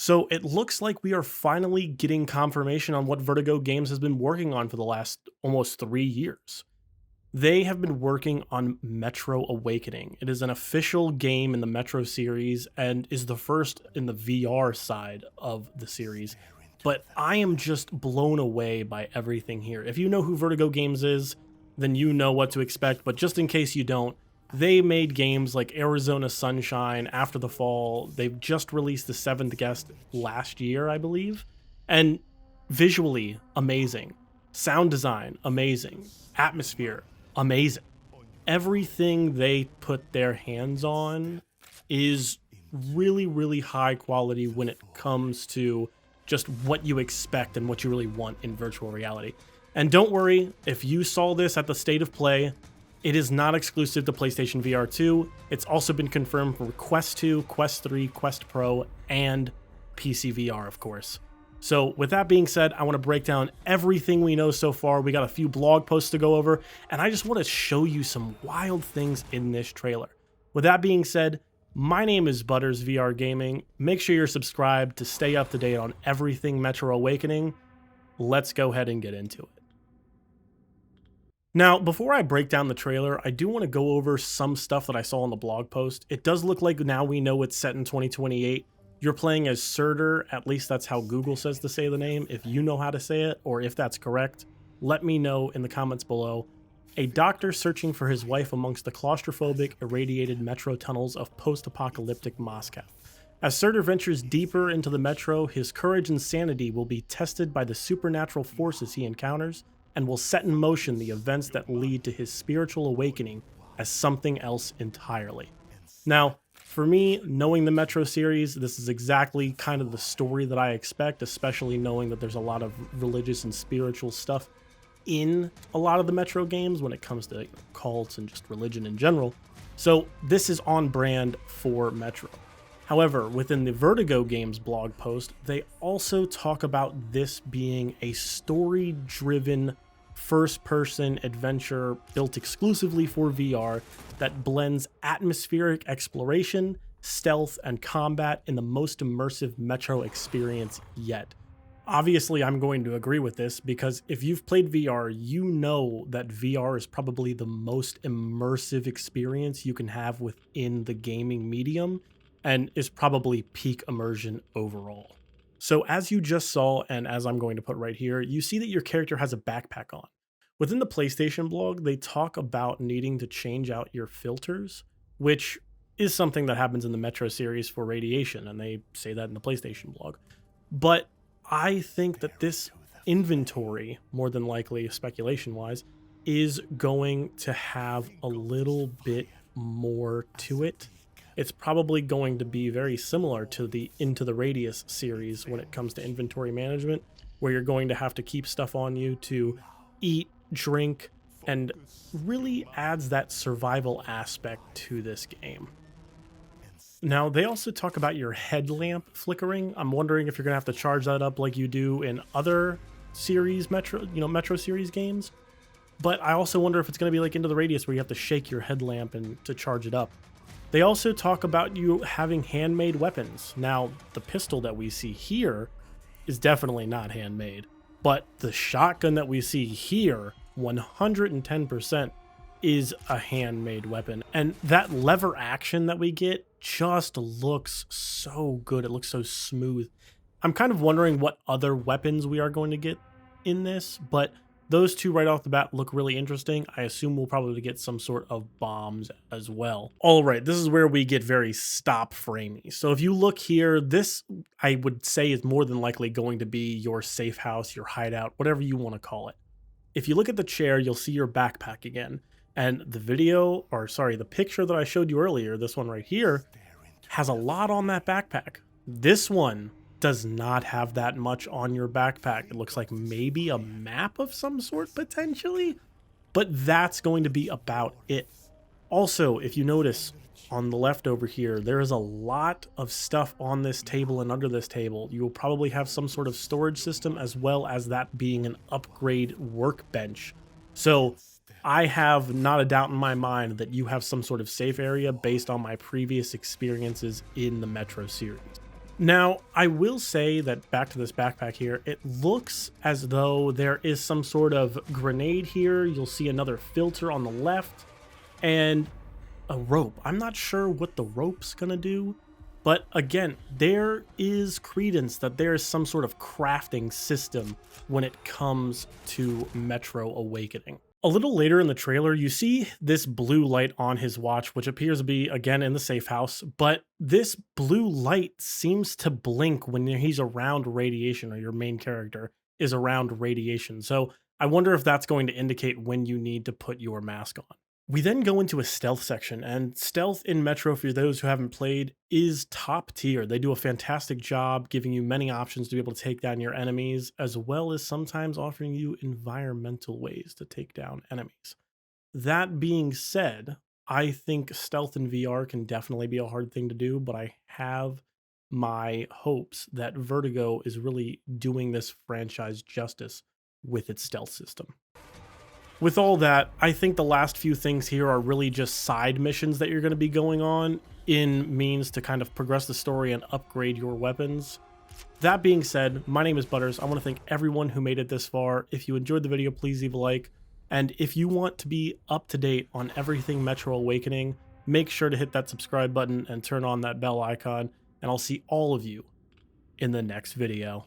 So it looks like we are finally getting confirmation on what Vertigo Games has been working on for the last almost 3 years. They have been working on Metro Awakening. It is an official game in the Metro series and is the first in the VR side of the series. But I am just blown away by everything here. If you know who Vertigo Games is, then you know what to expect. But just in case you don't, they made games like Arizona Sunshine, After the Fall. They've just released The Seventh Guest last year, I believe. And visually, amazing. Sound design, amazing. Atmosphere, amazing. Everything they put their hands on is really, really high quality when it comes to just what you expect and what you really want in virtual reality. And don't worry, if you saw this at the State of Play, it is not exclusive to PlayStation VR 2. It's also been confirmed for Quest 2, Quest 3, Quest Pro, and PC VR, of course. So with that being said, I want to break down everything we know so far. We got a few blog posts to go over, and I just want to show you some wild things in this trailer. With that being said, my name is ButtorsVRGaming. Make sure you're subscribed to stay up to date on everything Metro Awakening. Let's go ahead and get into it. Now, before I break down the trailer, I do want to go over some stuff that I saw on the blog post. It does look like now we know it's set in 2028. You're playing as Surtur, at least that's how Google says to say the name. If you know how to say it, or if that's correct, let me know in the comments below. A doctor searching for his wife amongst the claustrophobic, irradiated metro tunnels of post-apocalyptic Moscow. As Surtur ventures deeper into the metro, his courage and sanity will be tested by the supernatural forces he encounters, and will set in motion the events that lead to his spiritual awakening as something else entirely. Now, for me, knowing the Metro series, this is exactly kind of the story that I expect, especially knowing that there's a lot of religious and spiritual stuff in a lot of the Metro games when it comes to cults and just religion in general. So this is on brand for Metro. However, within the Vertigo Games blog post, they also talk about this being a story-driven first-person adventure built exclusively for VR that blends atmospheric exploration, stealth, and combat in the most immersive Metro experience yet. Obviously, I'm going to agree with this because if you've played VR, you know that VR is probably the most immersive experience you can have within the gaming medium, and is probably peak immersion overall. So as you just saw, and as I'm going to put right here, you see that your character has a backpack on. Within the PlayStation blog, they talk about needing to change out your filters, which is something that happens in the Metro series for radiation, and they say that in the PlayStation blog. But I think that this inventory, more than likely speculation-wise, is going to have a little bit more to it. It's probably going to be very similar to the Into the Radius series when it comes to inventory management, where you're going to have to keep stuff on you to eat, drink, and really adds that survival aspect to this game. Now, they also talk about your headlamp flickering. I'm wondering if you're going to have to charge that up like you do in other series Metro series games. But I also wonder if it's going to be like Into the Radius where you have to shake your headlamp and to charge it up. They also talk about you having handmade weapons. Now, the pistol that we see here is definitely not handmade, but the shotgun that we see here, 110% is a handmade weapon. And that lever action that we get just looks so good. It looks so smooth. I'm kind of wondering what other weapons we are going to get in this, but those two right off the bat look really interesting. I assume we'll probably get some sort of bombs as well. All right, this is where we get very stop framey. So if you look here, this I would say is more than likely going to be your safe house, your hideout, whatever you want to call it. If you look at the chair, you'll see your backpack again. And the picture that I showed you earlier, this one right here, has a lot on that backpack. This one does not have that much on your backpack. It looks like maybe a map of some sort potentially, but that's going to be about it. Also, if you notice on the left over here, there is a lot of stuff on this table and under this table. You will probably have some sort of storage system as well as that being an upgrade workbench. So I have not a doubt in my mind that you have some sort of safe area based on my previous experiences in the Metro series. Now, I will say that back to this backpack here, it looks as though there is some sort of grenade here. You'll see another filter on the left and a rope. I'm not sure what the rope's gonna do, but again, there is credence that there is some sort of crafting system when it comes to Metro Awakening. A little later in the trailer, you see this blue light on his watch, which appears to be, again, in the safe house, but this blue light seems to blink when he's around radiation, or your main character is around radiation. So I wonder if that's going to indicate when you need to put your mask on. We then go into a stealth section, and stealth in Metro, for those who haven't played, is top tier. They do a fantastic job giving you many options to be able to take down your enemies, as well as sometimes offering you environmental ways to take down enemies. That being said, I think stealth in VR can definitely be a hard thing to do, but I have my hopes that Vertigo is really doing this franchise justice with its stealth system. With all that, I think the last few things here are really just side missions that you're going to be going on in means to kind of progress the story and upgrade your weapons. That being said, my name is Butters. I want to thank everyone who made it this far. If you enjoyed the video, please leave a like. And if you want to be up to date on everything Metro Awakening, make sure to hit that subscribe button and turn on that bell icon. And I'll see all of you in the next video.